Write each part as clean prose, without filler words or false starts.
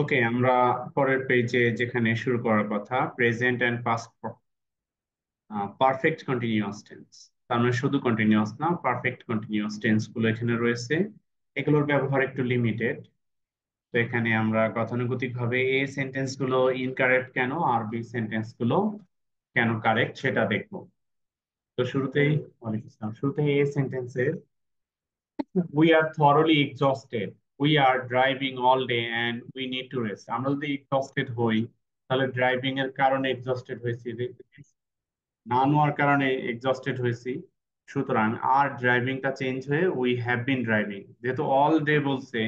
ওকে, আমরা পরের পেজে যেখানে শুরু করার কথা, present and past perfect continuous tense. তার মানে শুধু কন্টিনিউয়াস না, পারফেক্ট কন্টিনিউয়াস টেন্স গুলো এখানে রয়েছে। এগুলোর ব্যবহার একটু লিমিটেড। তো এখানে আমরা গতানুগতিক ভাবে এ সেন্টেন্স গুলো ইনকারেক্ট কেন আর বি সেন্টেন্স গুলো কেন কারেক্ট সেটা দেখবো। তো শুরুতেই ওয়ালাইকুম আসসালাম। শুরুতেই এ সেন্টেন্সের we are thoroughly exhausted. We are driving all day and we need to rest. আমরা যদি exhausted হই তাহলে ড্রাইভিং এর কারণে exhausted হয়েছি, না নেওয়ার কারণে exhausted হয়েছি। সুতরাং আর ড্রাইভিংটা চেঞ্জ হয়ে we have been driving। যেহেতু অল ডে বলছে,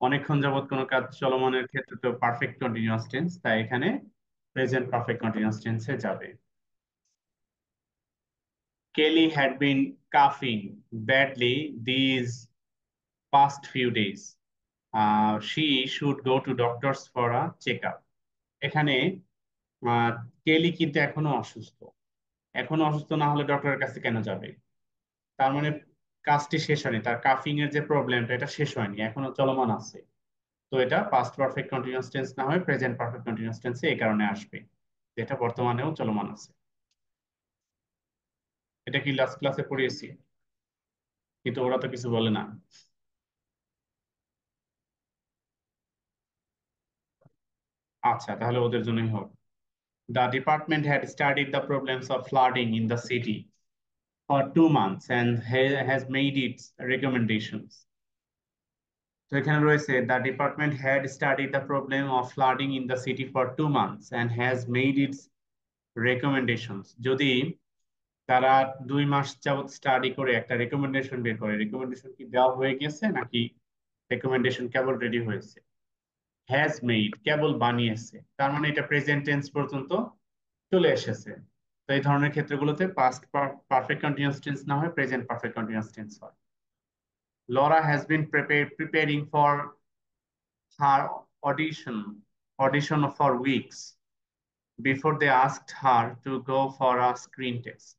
অনেকক্ষণ যাবত কোনো কাজ চলমানের ক্ষেত্রে তো পারফেক্ট কন্টিনিউয়াস টেন্স, তাই এখানে প্রেজেন্ট পারফেক্ট কন্টিনিউয়াস টেন্সে যাবে। Kelly had been coughing badly these past few days. She should go to doctors for a checkup. এখানে কেলি কিন্তু এখনো অসুস্থ। এখনো অসুস্থ না হলে ডক্টরের কাছে কেন যাবে? তার মানে কাজটি শেষ হয়নি, তার কাফিং এর যে প্রবলেমটা এটা শেষ হয়নি, এখনো চলমান আছে। তো এটা পাস্ট পারফেক্ট কন্টিনিউয়াস টেন্স না হয়ে প্রেজেন্ট পারফেক্ট কন্টিনিউয়াস টেন্সে এই কারণে আসবে, যেটা বর্তমানেও চলমান আছে। এটা কি লাস্ট ক্লাসে পড়িয়েছি, কিন্তু ওরা তো কিছু বলে না। আচ্ছা, তাহলে ওদের জন্যই হোক। The department had studied the problems of flooding in the city for 2 months and has made its recommendations. তো এখানে রয়েছে the department had studied the problem of flooding in the city for 2 months and has made its recommendations। যদি তারা 2 মাস যাবত study করে একটা recommendation বের করে, রেকমেন্ডেশন কি দেওয়া হয়ে গেছে নাকি রেকমেন্ডেশন কেবল রেডি হয়েছে? হ্যাজ মেড কেবল বানিয়েছে, তার মানে এটা প্রেজেন্ট টেন্স পর্যন্ত চলে এসেছে। তো এই ধরনের ক্ষেত্রগুলোতে পাস্ট পারফেক্ট কন্টিনিউয়াস টেন্স না হয় প্রেজেন্ট পারফেক্ট কন্টিনিউয়াস টেন্স হয়। Laura has been preparing for her audition for weeks before they asked her to go for a screen test.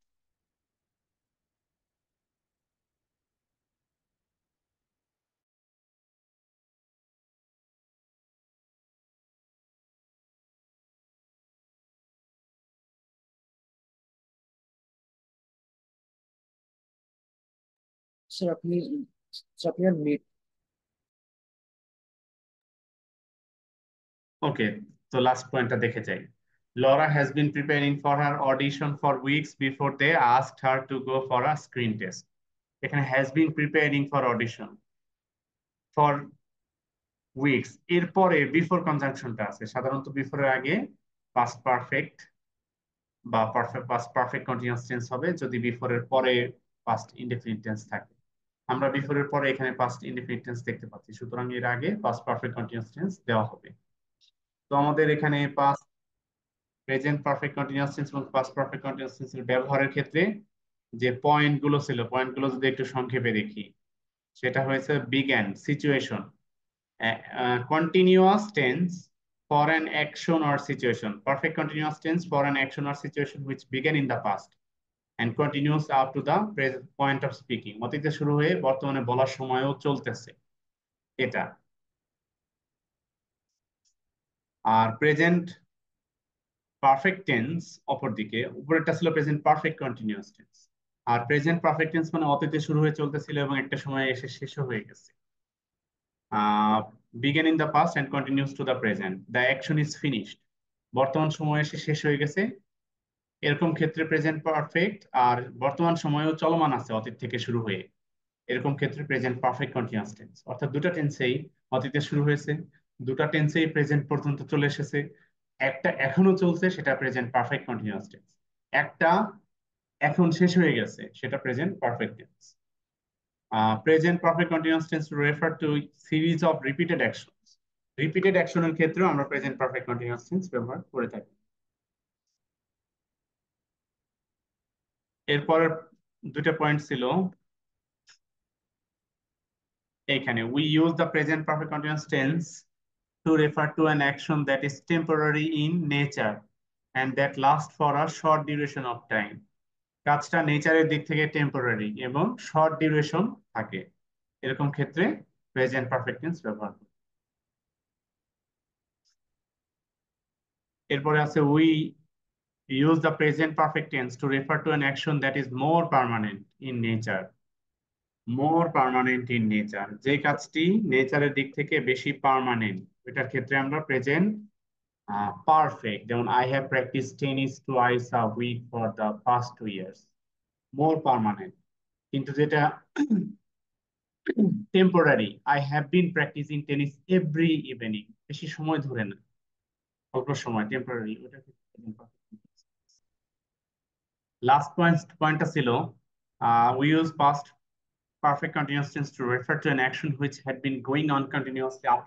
Sir আপনি স্যার আপনি আর নেট ওকে, তো লাস্ট পয়েন্টটা দেখে যাই। Laura has been preparing for her audition for weeks before they asked her to go for a screen test. এখানে has been preparing for audition for weeks, এরপরে before কনজাংশনটা আছে। সাধারণত বিফোরের আগে পাস্ট পারফেক্ট বা perfect past perfect continuous tense হবে যদি বিফোরের পরে past indefinite tense থাকে। আমরা বিফোরের পরে এখানে পাস্ট ইনডেফিনিট টেন্স দেখতে পাচ্ছি, সুতরাং এর আগে পাস্ট পারফেক্ট কন্টিনিউয়াস টেন্স দেওয়া হবে। তো আমাদের এখানে past present perfect continuous tense এবং পাস্ট পারফেক্ট কন্টিনিউয়াস টেন্সের ব্যবহারের ক্ষেত্রে যে পয়েন্ট গুলো ছিল, পয়েন্ট গুলো যদি একটু সংক্ষেপে দেখি, সেটা হয়েছে began situation, continuous tense for an action or situation, perfect continuous tense for an action or situation which began in the past and continues up to the present point of speaking, অতীতে শুরু হয়ে বর্তমানে বলার সময়ও চলতেছে এটা। আর present perfect tense অপরদিকে, উপরেরটা ছিল প্রেজেন্ট পারফেক্ট কন্টিনিউয়াস টেন্স, আর প্রেজেন্ট পারফেক্ট টেন্স মানে অতীতে শুরু হয়ে চলতেছিল এবং একটা সময় এসে শেষ হয়ে গেছে। began in the past and continues to the present, the action is finished, বর্তমান সময়ে এসে শেষ হয়ে গেছে, এরকম ক্ষেত্রে প্রেজেন্ট পারফেক্ট। আর বর্তমান সময়েও চলমান আছে অতীত থেকে শুরু হয়ে, এরকম ক্ষেত্রে প্রেজেন্ট পারফেক্ট কন্টিনিউয়াস টেন্স। অর্থাৎ দুটা টেন্সেই অতীতে শুরু হয়েছে, দুটা টেন্সেই প্রেজেন্ট পর্যন্ত চলে এসেছে, একটা এখনো চলছে সেটা প্রেজেন্ট পারফেক্ট কন্টিনিউয়াস টেন্স, একটা এখন শেষ হয়ে গেছে সেটা present perfect tense. Present perfect continuous tense to refer to series of repeated actions. Repeated অ্যাকশনের ক্ষেত্রেও আমরা প্রেজেন্ট পারফেক্ট কন্টিনিউয়াস টেন্স ব্যবহার করে থাকি। এরপরের দুটো পয়েন্ট ছিল এখানে, we use the present perfect continuous tense to refer to an action that is temporary in nature and that lasts for a short duration of time. কাজটা নেচারের দিক থেকে টেম্পোরারি এবং শর্ট ডিউরেশন থাকে, এরকম ক্ষেত্রে প্রেজেন্ট পারফেক্ট টেন্স ব্যবহার করি। এরপরে আছে we use the present perfect tends to refer to an action that is more permanent in nature. More permanent in nature, যে কাজটি নেচারের দিক থেকে বেশি পার্মানেন্ট, এটার ক্ষেত্রে আমরা প্রেজেন্ট পারফেক্ট, যেমন I have practise tennis twice a week for the past 2 years। More permanent. কিন্তু যেটা temporary, I have been practising tennis every evening, বেশি সময় ধরে না, অল্প সময়, টেম্পোরারি, ওটা লাস্ট পয়েন্টটা ছিল we use past perfect continuous tense to refer to an action which had been going on continuously up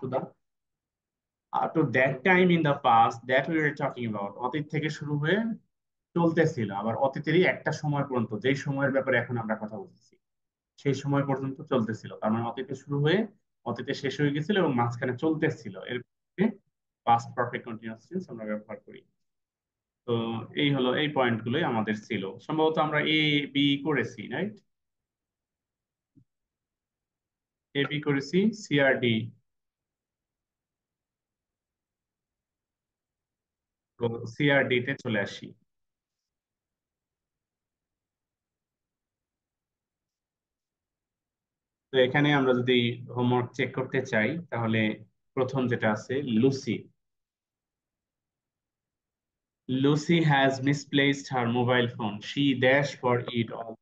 to that time in the past that we were talking about। অতীত থেকে শুরু হয়ে চলতেছিল, আবার অতীতেরই একটা সময় পর্যন্ত, যেই সময়ের ব্যাপারে এখন আমরা কথা বলতেছি সেই সময় পর্যন্ত চলতেছিল, তার মানে অতীতে শুরু হয়ে অতীতে শেষ হয়ে গেছিল এবং মাঝখানে চলতেছিল, এর পাস্ট পারফেক্ট কন্টিনিউয়াস টেন্স আমরা ব্যবহার করি। তো এই হলো, এই পয়েন্ট গুলোই আমাদের ছিল। সম্ভবত আমরা এ বি করেছি, রাইট? এ বি করেছি, সি আর ডি। তো সি আর ডি তে চলে আসি। তো এখানে আমরা যদি হোমওয়ার্ক চেক করতে চাই তাহলে প্রথম যেটা আছে, Lucy. Lucy has misplaced her mobile phone, she dash for it all.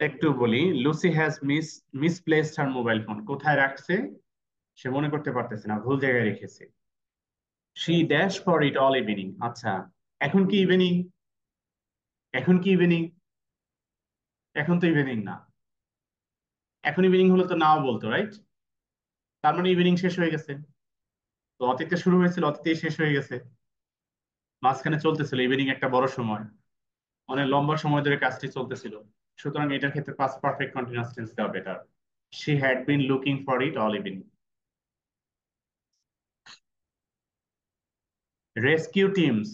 একটু বলি, Lucy has misplaced her mobile phone, কোথায় রাখছে সে মনে করতে পারতেছে না, ভুল জায়গায় রেখেছে। She dash for it all evening. আচ্ছা, এখন কি ইভিনিং? এখন কি ইভিনিং? এখন তো ইভিনিং না। এখন ইভিনিং হলে তো নাও বলতো, রাইট? তার মানে ইভিনিং শেষ হয়ে গেছে। তো অতীতে শুরু হয়েছিল, অতীতেই শেষ হয়ে গেছে, মাঝখানে চলতেছিল, ইভিনিং একটা বড় সময়, অনেক লম্বা সময় ধরে কাজটি চলতেছিল। সুতরাং এটার ক্ষেত্রে পাস্ট পারফেক্ট কন্টিনিউয়াস টেন্স দেওয়া better. She had been looking for it all evening. Rescue teams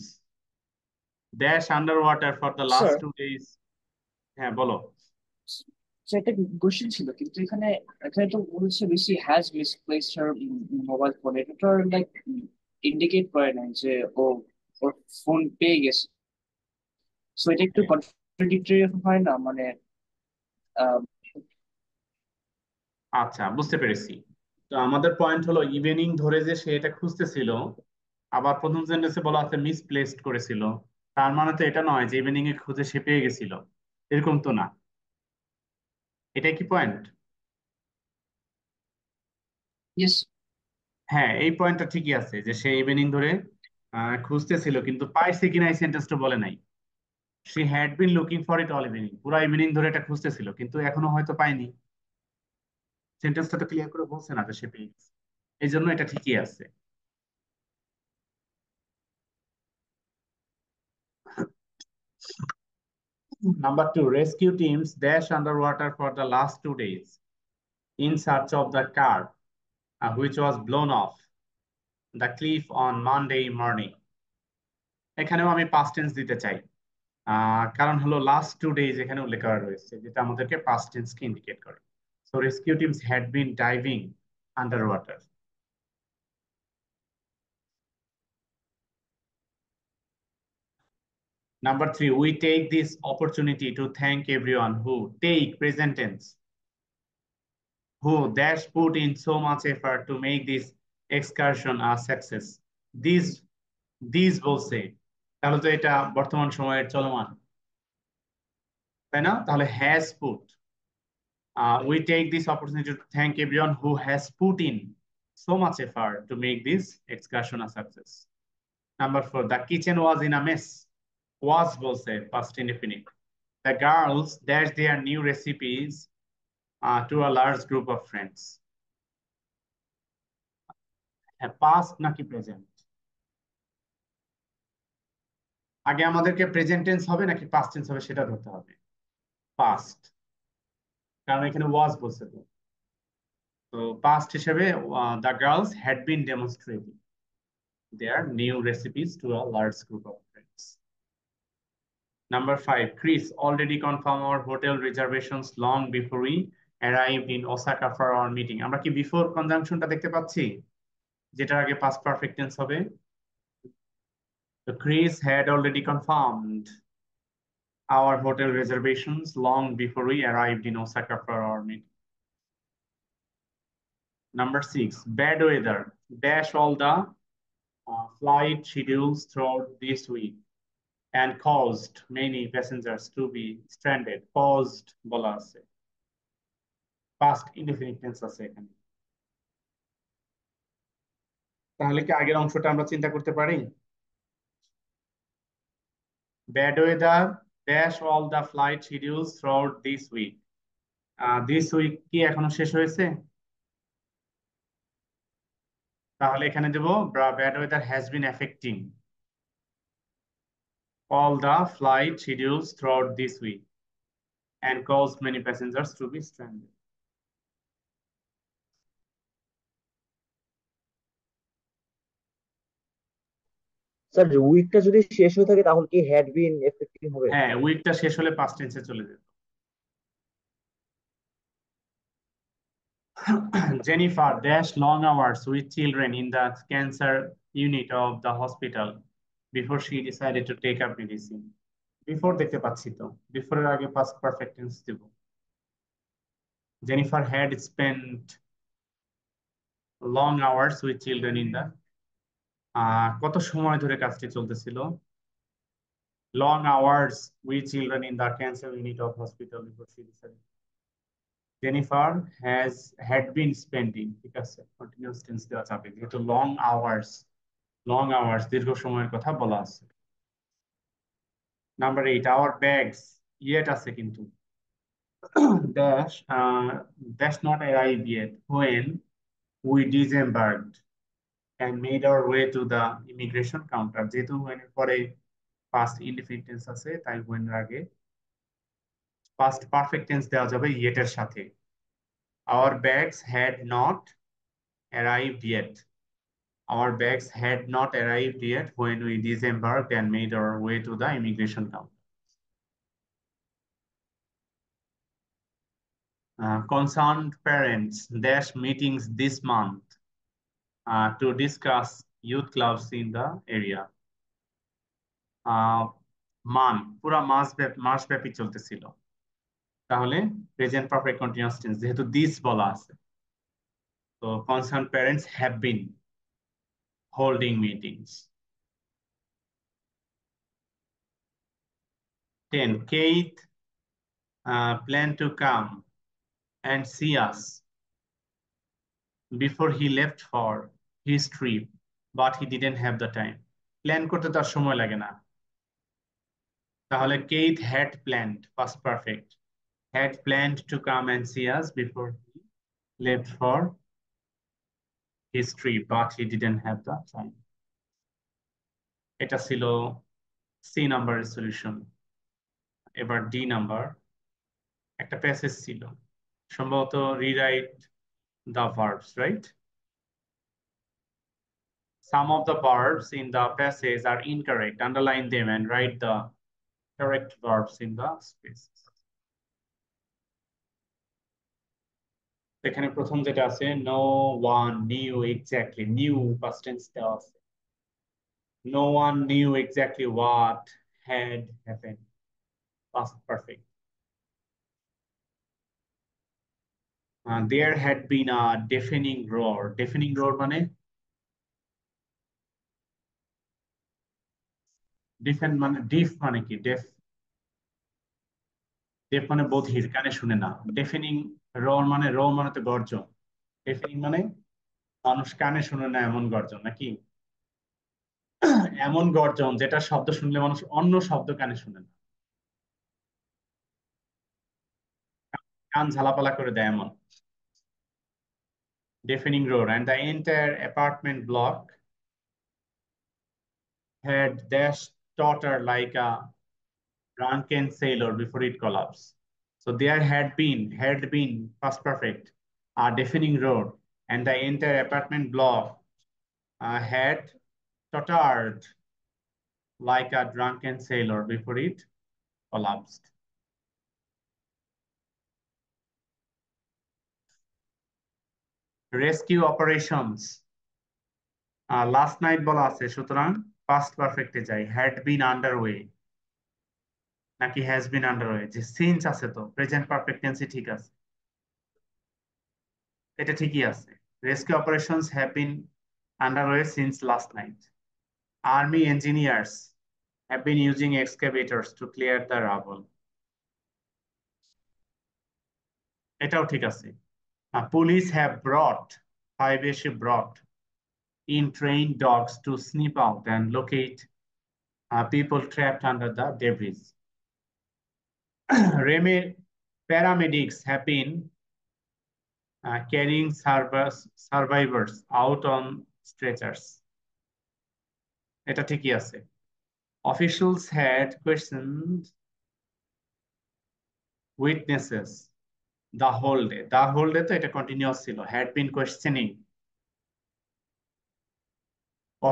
dash under water for the last sir, 2 days। হ্যাঁ, বলো। একটা কোশ্চেন ছিল, কিন্তু এখানে এখানে তো বলছে বেশি has misplaced her mobile phone, এটা তো লাইক ইন্ডিকেট করে না যে ও ওর ফোন পেয়ে গেছে। সো এটা একটু কন্ট্রাডিক্টরি হয় না, মানে আহ, আচ্ছা, বুঝতে পেরেছি। তো আমাদের পয়েন্ট হলো ইভিনিং ধরে যে সে এটা খুঁজতেছিল, আবার প্রথম সেন্টেন্সে বলা আছে মিসপ্লেসড করেছিল, তার মানে তো এটা নয় যে ইভিনিং এ খুঁজে সে পেয়ে গেছিল, এরকম তো না। এটাই কি পয়েন্ট? ইয়েস। হ্যাঁ, এই পয়েন্টটা ঠিকই আছে যে সে ইভিনিং ধরে খুঁজতেছিল, কিন্তু পাইছে কিনা এই সেন্টেন্সটা বলে নাই। She had been looking for it all evening, পুরো ইভিনিং ধরে এটা খুঁজতেছিল কিন্তু এখনো হয়তো পায়নি। সেন্টেন্সটা তো ক্লিয়ার করে বলছে না যে সে পেয়ে গেছে, এই জন্য এটা ঠিকই আছে। Number 2, rescue teams dash under water for the last 2 days in search of the car which was blown off the cliff on Monday morning। এখানেও আমি পাস্ট টেন্স দিতে চাই, কারণ হলো লাস্ট 2 days এখানে উল্লেখ করা রয়েছে, যেটা আমাদেরকে পাস্ট টেন্স কে ইন্ডিকেট করে। So rescue teams had been diving under water. Number 3, we take this opportunity to thank everyone who, take present tense, who dash put in so much effort to make this excursion a success। These these বলছে, তাহলে তো এটা বর্তমান সময়ের চলমান, তাই না? তাহলে has put, we take this opportunity to thank everyone who has put in so much effort to make this excursion a success। Number 4, the kitchen was in a mess। Was বলছে past indefinite। The girls dash their new recipes to a large group of friends। past নাকি present? আগে আমাদেরকে present tense হবে নাকি past tense হবে সেটা ধরতে হবে। পাস্ট, কারণ এখানে ওয়াজ বলছে তো। তো পাস্ট হিসেবে the girls had been demonstrating their new recipes to a large group of friends. Number 5, Chris already confirmed our hotel reservations long before we arrived in Osaka for our meeting। আমরা কি before কনজাংশনটা দেখতে পাচ্ছি? যেটার আগে past perfect tense হবে। তো Chris had already confirmed our hotel reservations long before we arrived in Osaka for our meeting. Number 6, bad weather dash all the flight schedules throughout this week and caused many passengers to be stranded. Caused বলা আছে, past indefinite tense আছে এখানে। তাহলে কি আগের অংশটা আমরা চিন্তা করতে পারি? Bad weather dash all the flight schedules throughout this week. This week কি এখনো শেষ হয়েছে? তাহলে এখানে দেব bad weather has been affecting all the flight schedules throughout this week and caused many passengers to be stranded. Sir উইকটা যদি শেষ হয়ে থাকে তাহলে কি হ্যাড বিন এফেক্টিভ হবে? হ্যাঁ, উইকটা শেষ হলে past tense এ চলে যেত। Jennifer dashed long hours with children in the cancer unit of the hospital before she decided to take up medicine. Before দেখতে পাচ্ছি তো, before এর আগে past perfect tense Dev. Jennifer had spent long hours with children in the কত সময় ধরে কাজটি চলতেছিল? Long hours with children in the cancer unit of hospital before she decided. Jennifer had been spending, ঠিক আছে, continuous tense দেওয়া যাবে যেহেতু long hours দীর্ঘ সময়ের কথা বলা আছে। Number 8, our bags yet আছে কিন্তু dash not arrive yet when we disembarked and made our way to the immigration counter. যেহেতু when এর পরে past indefinite tense আছে তাই when এর আগে past perfect tense দেওয়া যাবে yet এর সাথে। Our bags had not arrived yet. Our bags had not arrived yet when we disembarked and made our way to the immigration counter. Concerned parents dash meetings this month to discuss youth clubs in the area. পুরা মাস ব্যাপী চলতেছিল, তাহলে present perfect continuous tense যেহেতু this বলা আছে, তো concerned parents have been holding meetings. 10, Keith planned to come and see us before he left for his trip, but he didn't have the time. Plan করতে তার সময় লাগে না, তাহলে Keith had planned, past perfect, had planned to come and see us before he left for his trip, but he didn't have the time. এটা ছিল C নাম্বারের solution. এবার ডি নাম্বার, একটা প্যাসেজ ছিল সম্ভবত rewrite the verbs, right? Some of the verbs in the passage are incorrect. Underline them and write the correct verbs in the spaces. এখানে প্রথম যেটা আছে no one knew exactly, knew past tense দেওয়া আছে। No one knew exactly what had happened, past perfect. There had been a deafening roar. Deafening roar মানে deaf মানে কি? deaf মানে বধির, কানে শুনে না। deafening roar মানে তো গর্জন। deafening মানে মানুষ কানে শুনে না এমন গর্জন, নাকি? এমন গর্জন যেটা শব্দ শুনলে মানুষ অন্য শব্দ কানে শুনে না, কান ঝালাপালা করে দেয় এমন। deafening roar, and the entire apartment block had dashed totter like a drunken sailor before it collapsed. So there had been past perfect, a deafening roar, and the entire apartment block had tottered like a drunken sailor before it collapsed. Rescue operations last night বলা আছে, সুতরাং past পারফেক্টে যাই। Had been underway নাকি has been underway, যে since আছে তো present perfect টেন্সই ঠিক আছে, এটা ঠিকই আছে। Rescue operations have been underway since last night. Army engineers have been using excavators to clear the rubble, এটাও ঠিক আছে। পুলিশ হ্যাভ ব্রট, ফাইভ এসে ব্রট in trained dogs to sniff out and locate people trapped under the debris. Paramedics have been carrying survivors out on stretchers. এটা ঠিকই আছে। Officials had questioned witnesses the whole day. The whole day তো এটা continuous ছিল, had been questioning.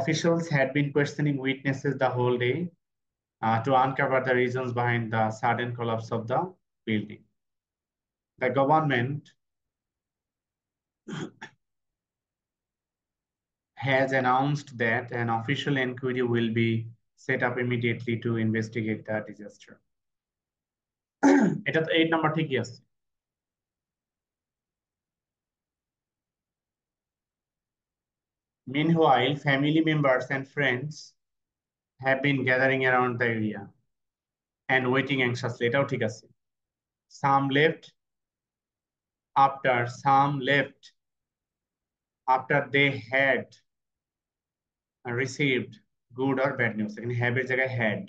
Officials had been questioning witnesses the whole day to uncover the reasons behind the sudden collapse of the building. The government has announced that an official inquiry will be set up immediately to investigate the disaster. এটা তো 8 number ঠিকই আছে। Meanwhile, family members and friends have been gathering around the area and waiting anxiously, এটাও ঠিক আছে। Some left after they had received good or bad news, এখানে have এর জায়গায় had।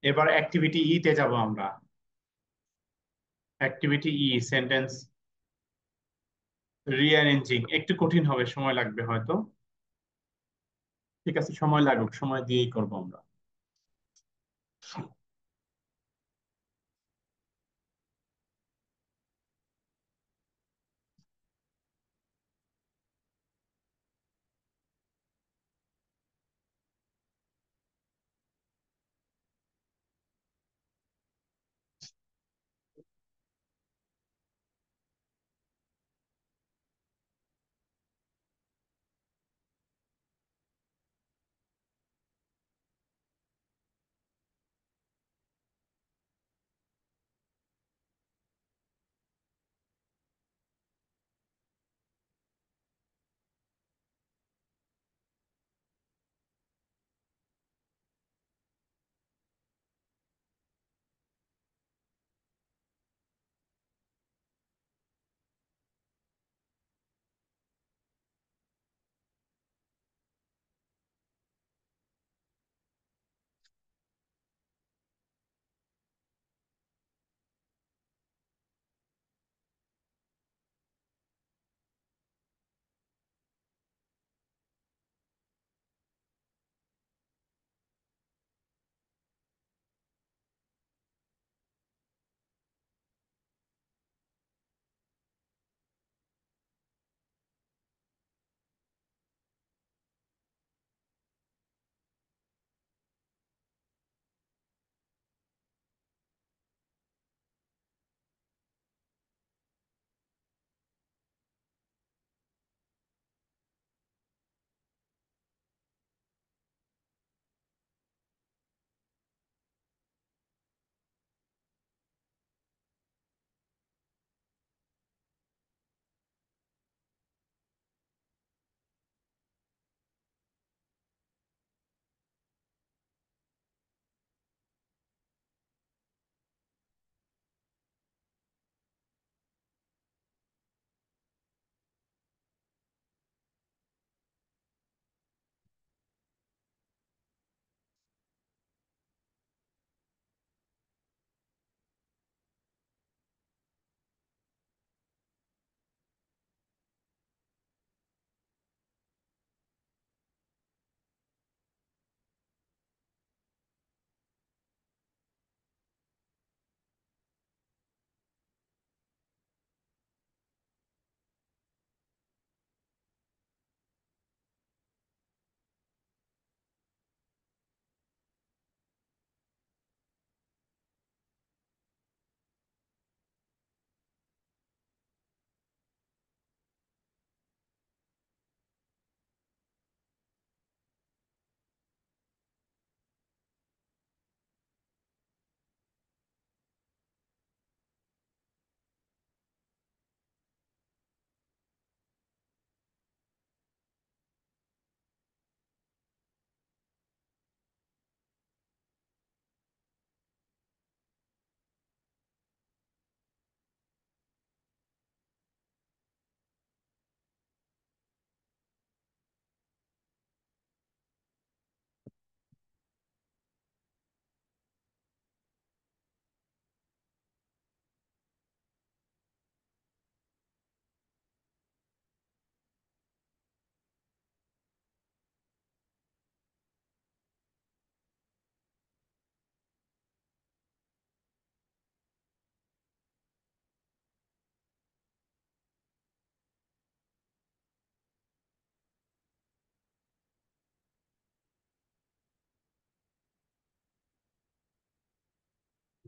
এবার অ্যাক্টিভিটি ই তে যাব আমরা। অ্যাক্টিভিটি ই, সেন্টেন্স রিঅ্যারেঞ্জিং, একটু কঠিন হবে, সময় লাগবে হয়তো। ঠিক আছে, সময় লাগুক, সময় দিয়েই করবো আমরা।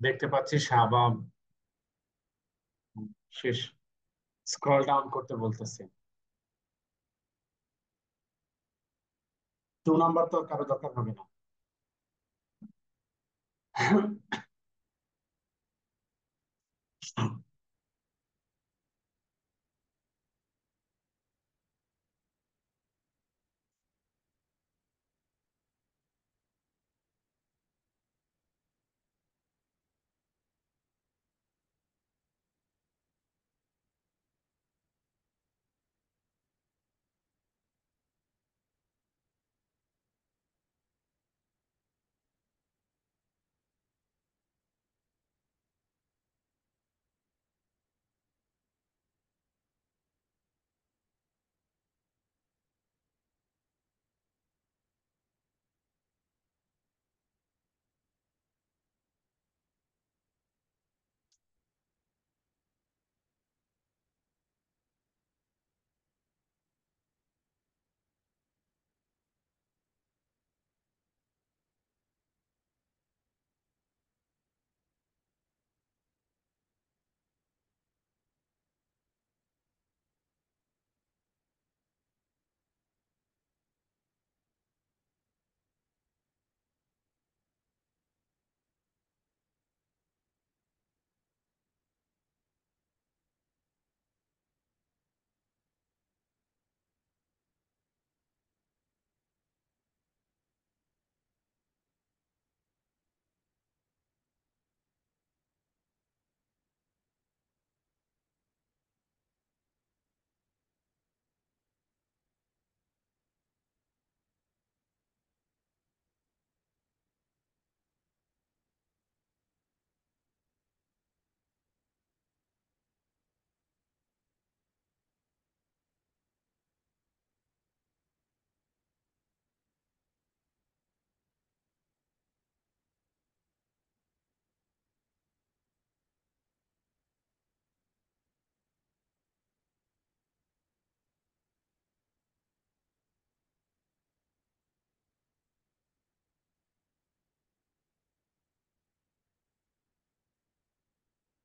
দেখতে পাচ্ছি শাবাব শেষ স্ক্রল ডাউন করতে বলতেছে। 2 নাম্বার তো কারো দরকার হবে না।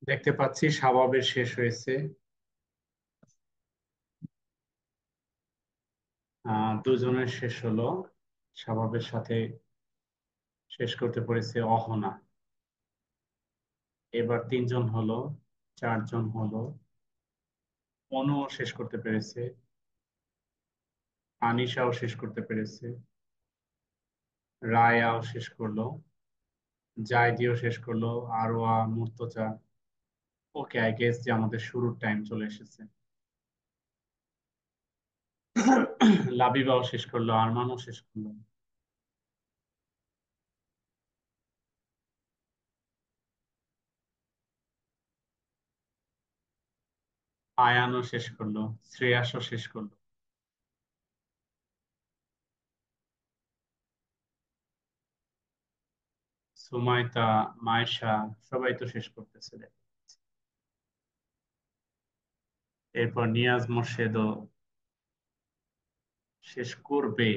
দেখতে পাচ্ছি শাবাবের শেষ হয়েছে। দুজনের শেষ হলো। শাবাবের সাথে শেষ করতে পেরেছে অহনা। এবার 3জন হলো, 4জন হলো। অনুও শেষ করতে পেরেছে, আনিশাও শেষ করতে পেরেছে, রায়াও শেষ করলো, জাইদিও শেষ করলো, আরোয়া, মুর্তজা। ওকে, আই গেস যে আমাদের শুরুর টাইম চলে এসেছে। লাবিবাও শেষ করলো, আরমানও শেষ করলো, আয়ানও শেষ করলো, শ্রেয়াসও শেষ করলো, সুমাইতা, মায়েশা সবাই তো শেষ করতেছে। এরপর নিয়াজ মোর্শেদও শেষ করবে।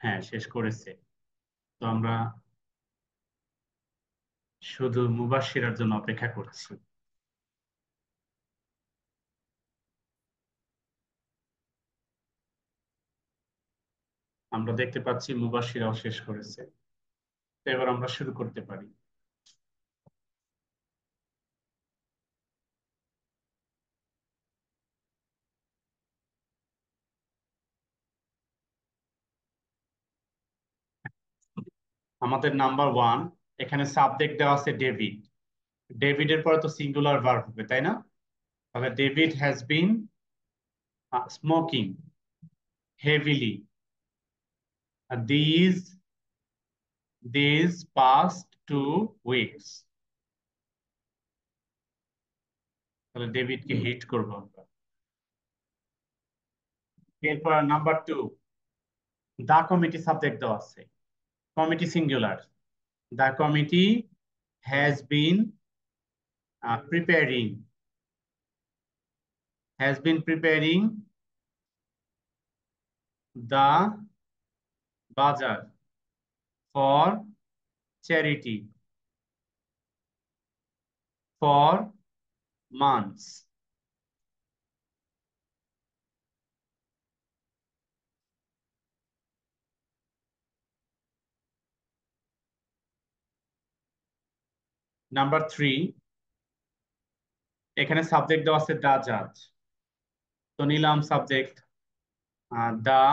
হ্যাঁ, শেষ করেছে। তো আমরা শুধু মুবাশশিরার জন্য অপেক্ষা করছি। আমরা দেখতে পাচ্ছি মুবাশশিরাও শেষ করেছে। তো এবার আমরা শুরু করতে পারি। আমাদের নাম্বার 1, এখানে সাবজেক্ট দেওয়া আছে ডেভিড। ডেভিডের পরে তো সিঙ্গুলার ভার্ব হবে, তাই না? তাহলে David has been smoking heavily these past 2 weeks। তাহলে ডেভিডকে হিট করবো আমরা। এরপর নাম্বার 2, দা কমিটি সাবজেক্ট দেওয়া আছে, committee singular. The committee has been preparing the bazaar for charity for months. Number 3, এখানে সাবজেক্ট দেওয়া আছে দা জাজ, তো নিলাম সাবজেক্ট দা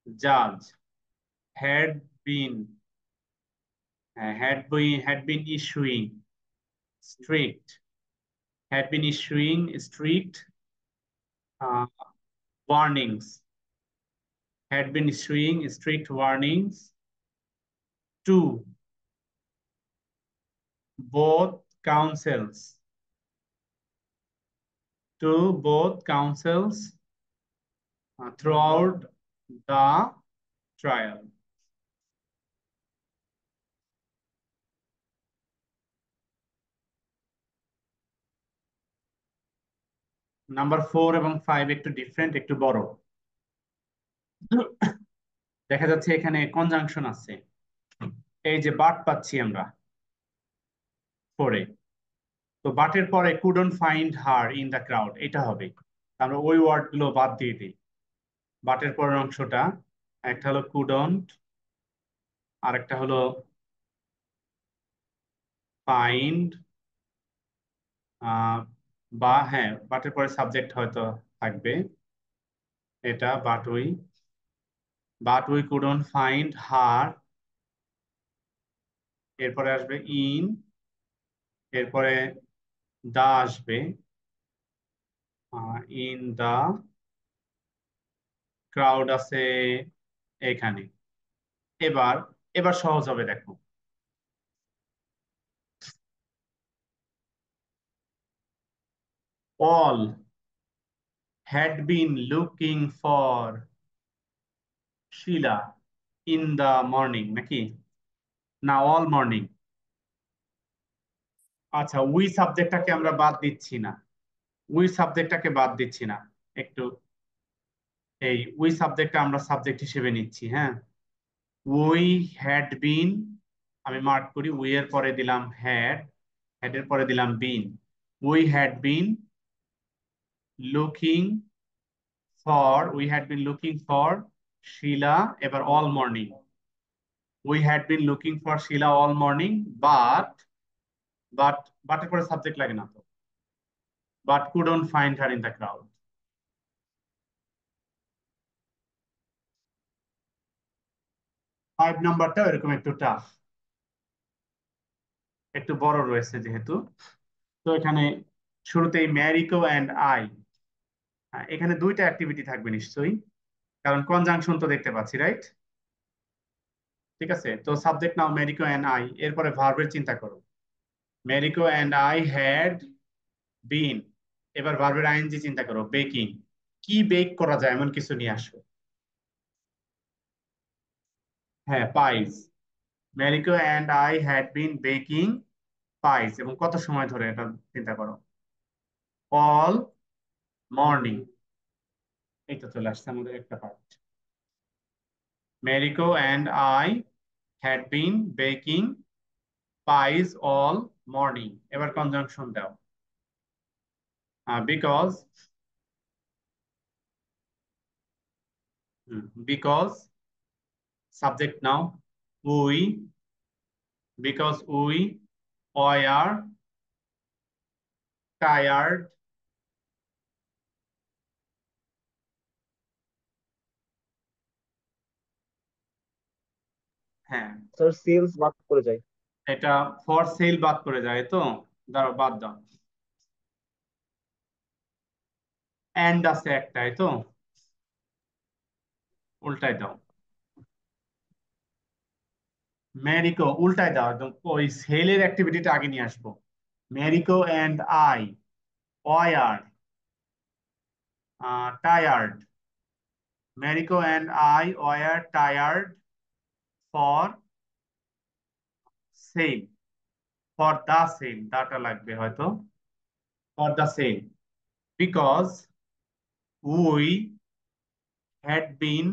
জাজ had been had been issuing strict uh, warnings had been issuing strict warnings to both councils throughout the trial. Number 4 এবং 5 একটু different, একটু বড়। দেখা যাচ্ছে এখানে কনজাংশন আছে, এই যে বাট পাচ্ছি আমরা পরে, তো বাটের পরে couldn't find her in the crowd, এটা হবে, আমরা ওই ওয়ার্ড গুলো বাদ দিয়ে দিই। বাটের পরের অংশটা একটা হলো কুডন্ট, আর একটা হলো ফাইন্ড, বা হ্যাঁ বাটের পরে সাবজেক্ট হয়তো থাকবে, এটা বাট উই কুডন্ট ফাইন্ড হার, এরপরে আসবে ইন, এরপরে দা আসবে, ইন দা ক্রাউড আছে এখানে। এবার এবার সহজ হবে, দেখো all had been looking for Sheila in the morning, নাকি না all morning? আচ্ছা উই সাবজেক্টটাকে আমরা বাদ দিচ্ছি না, একটু এই উই সাবজেক্টটা আমরা সাবজেক্ট হিসেবে নিচ্ছি, হ্যাঁ। উই হ্যাড বিন, আমি মার্ক করি, উই এর পরে দিলাম হ্যাড, এর পরে দিলাম been. We had been looking for Shila, এবার all morning. We had been looking for Shila all morning, but বাটের পরে সাবজেক্ট লাগে না তো, but couldn't find her in the crowd. 5 নাম্বারটা এরকম একটু টাফ, একটু বড় রয়েছে যেহেতু, তো এখানে শুরুতেই ম্যারিকো অ্যান্ড আই, এখানে দুইটা অ্যাক্টিভিটি থাকবে নিশ্চয়ই, কারণ কনজাংশন তো দেখতে পাচ্ছি, রাইট? ঠিক আছে, তো subject now Marico and I, এরপরে ভার্বের চিন্তা করো। ম্যারিকো অ্যান্ড আই হ্যাড বিন, এবার ভার্বের আইএনজি চিন্তা করো, বেকিং, কি বেক করা যায় এমন কিছু নিয়ে আসো। হ্যাঁ pies, Marico and I had been baking pies, এবং কত সময় ধরে এটা চিন্তা করো, অল মর্নিং। এই তো চলে আসছে আমাদের একটা part. Marico and I had been baking pies all morning, এবার কনজাংশন দাও, because subject now we, because we were tired, হ্যাঁ স্যার সেলস বাদ করে যায়। এটা ফর সেল বাদ করে যায়, তো দাঁড়াও বাদ দাও, এন্ড আছে একটাই, তো উল্টাই দাও, ম্যারিকো উল্টাই দাও একদম, ওই সেলের অ্যাক্টিভিটিটা আগে নিয়ে আসবো। Marico and I were tired, Marico and I were tired for sale, for the sale, দাটা লাগবে হয়তো, for the sale, because we had been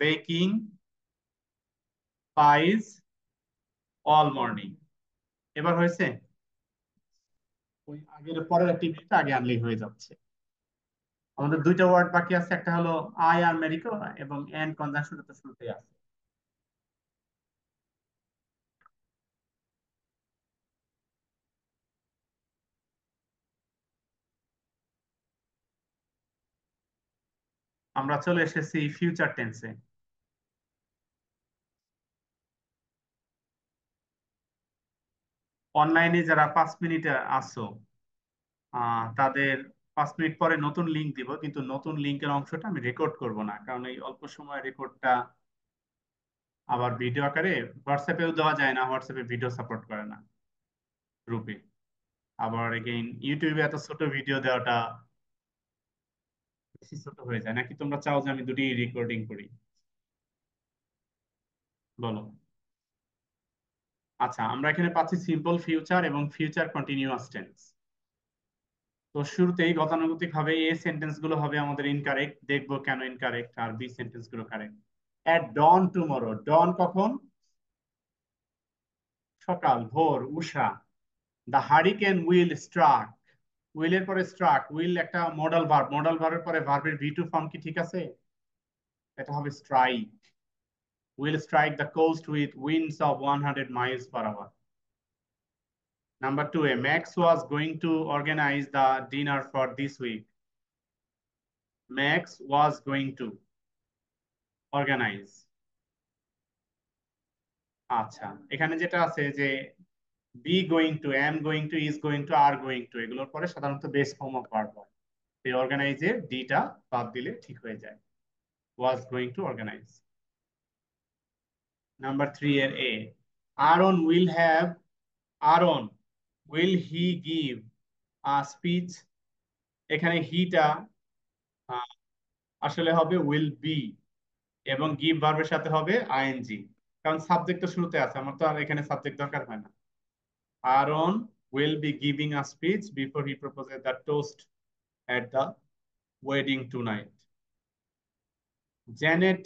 baking pies all morning. এবার হয়েছে? ওই আগের পরের অ্যাক্টিভিটিটা আগে আনলেই হয়ে যাচ্ছে। আমাদের দুইটা ওয়ার্ড বাকি আছে, একটা হলো আই আর মেরিকো এবং এন্ড কনজাংশনটা তো শুরুতেই আছে। আমরা চলে এসেছি ফিউচার টেন্সে। অনলাইনে যারা 5 মিনিটে আসো তাদের 5 মিনিট পরে নতুন লিংক দিব, কিন্তু নতুন লিংকের অংশটা আমি রেকর্ড করব না, কারণ এই অল্প সময় রেকর্ডটা আবার ভিডিও আকারে হোয়াটসঅ্যাপেও দেওয়া যায় না, হোয়াটসঅ্যাপে ভিডিও সাপোর্ট করে না গ্রুপে। আবার এগেইন ইউটিউবে এত ছোট ভিডিও দেওয়াটা বেশি ছোট হয়ে যায়, নাকি তোমরা চাও যে আমি দুটি রেকর্ডিং করি? বলো। আচ্ছা, আমরা এখানে পাচ্ছি সিম্পল ফিউচার এবং ফিউচার কন্টিনিউয়াস টেন্স। তো শুরুতেই গতানুগতিক ভাবে এ সেন্টেন্স গুলো হবে আমাদের ইনকারেক্ট, দেখবো কেন ইনকারেক্ট, আর বি সেন্টেন্স গুলো কারেক্ট। এট ডন টুমরো, ডন কখন? সকাল, ভোর, উষা। দ্য হারিকেন উইল স্ট্রাক, উইলের পরে স্ট্রাক, উইল একটা মডাল ভার্ব, মডাল ভার্বের পরে ভার্বের ভি টু ফর্ম কি ঠিক আছে? এটা হবে strike. Will strike the coast with winds of 100 miles per hour. Number 2, Max was going to organize the dinner for this week. Max was going to organize. আচ্ছা, এখানে যেটা আছে যে B going two, M going to, is going to, are going two, এগুলোর পরে সাধারণত base form of verb হয়। এই অর্গানাইজের ডিটা বাদ দিলে ঠিক হয়ে যায়। Was going to organise. Number 3 এর এ, Aaron will have, Aaron will he give a speech. এখানে হিটা আসলে হবে উইল বি, এবং গিভ ভার্বের সাথে হবে আইএনজি, কারণ সাবজেক্ট তো শুরুতে আছে, আমার তো আর এখানে সাবজেক্ট দরকার হয় না। Aaron will be giving a speech before he proposes the toast at the wedding tonight. Janet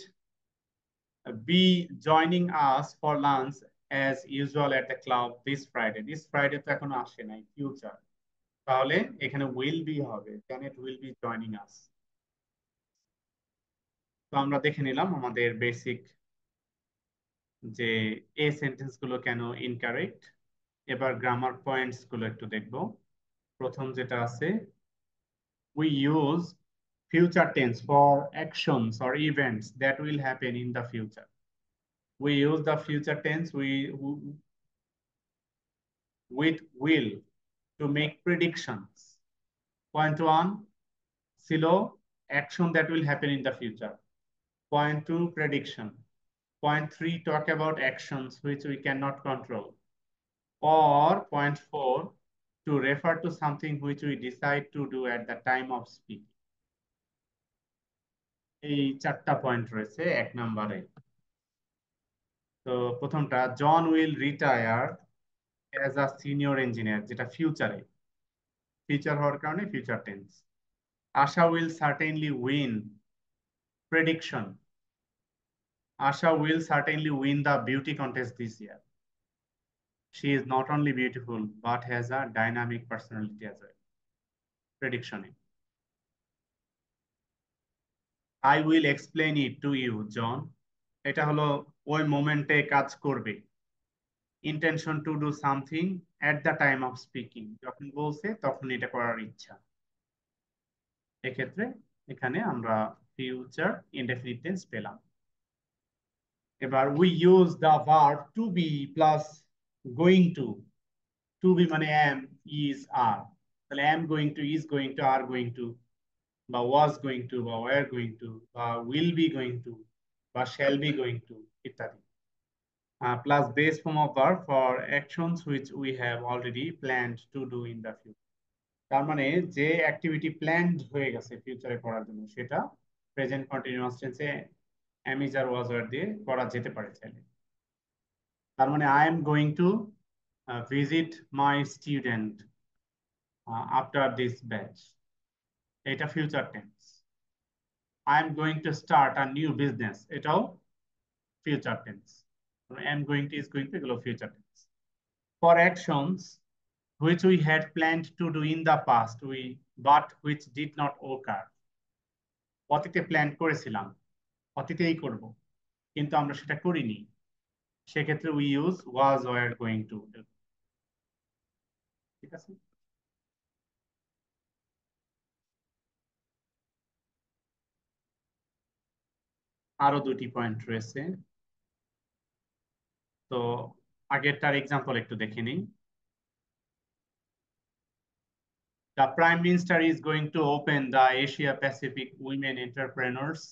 be joining us for lunch as usual at the club this Friday. This Friday তো এখনো আসে নাই, future, তাহলে এখানে will be হবে, Janet will be joining us. তো আমরা দেখে নিলাম আমাদের বেসিক যে এই সেন্টেন্স গুলো কেন ইনকারেক্ট। এবার গ্রামার পয়েন্টস গুলো একটু দেখবো। প্রথম যেটা আছে, we use future tense for actions or events that will happen in the future. We use the future tense with will to make predictions. Point 1, silo, action that will happen in the future. Point 2, prediction. Point 3, talk about actions which we cannot control. Or point 4, to refer to something which we decide to do at the time of speaking. এই 4টা point রয়েছে 1 নম্বরে। তো প্রথমটা, John will retire as a senior engineer, যেটা ফিউচারে, future হওয়ার কারণে future tense. Asha will certainly win, prediction, Asha will certainly win the beauty contest this year. She is not only beautiful but has a dynamic personality as well, প্রেডিকশনে। I will explain it to you John, এটা হলো ওই মোমেন্টে কাজ করবে। Intention to do something at the time of speaking, যখন বলছে তখন এটা করার ইচ্ছা। এক্ষেত্রে এখানে আমরা ফিউচার ইনডেফিনিট টেন্স পেলাম। এবার we use the verb to be plus going to be মানে এম, ইজ, আর। তাহলে am going to, is going to, are going to, বা ওয়াজ গোয়িং টু, বা ওয়ার গোয়িং টু, বা will be going to, বা shall be going to, ইত্যাদি। Plus base form of verb for actions which we have already planned to do in the future. তার মানে যে activity planned হয়ে গেছে ফিউচারে করার জন্য, সেটা প্রেজেন্ট কন্টিনিউয়াস টেন্সে am is আর was were দিয়ে করা যেতে পারে চাইলে। তার মানে I am going to visit my student after this batch, এটা future tense. I am going to start a new business, এটাও future tense. am going to, is going to, এগুলো future tense. for actions which we had planned to do in the past, but which did not occur. অতীতে plan করেছিলাম, অতীতেই করব, কিন্তু আমরা সেটা করিনি, সেক্ষেত্রে we use was, were, going to. ঠিক আছে? আরো দুটি পয়েন্ট রয়েছে, তো আগেরটার এক্সাম্পল একটু দেখে নিই। The Prime Minister is going to open the Asia Pacific Women Entrepreneurs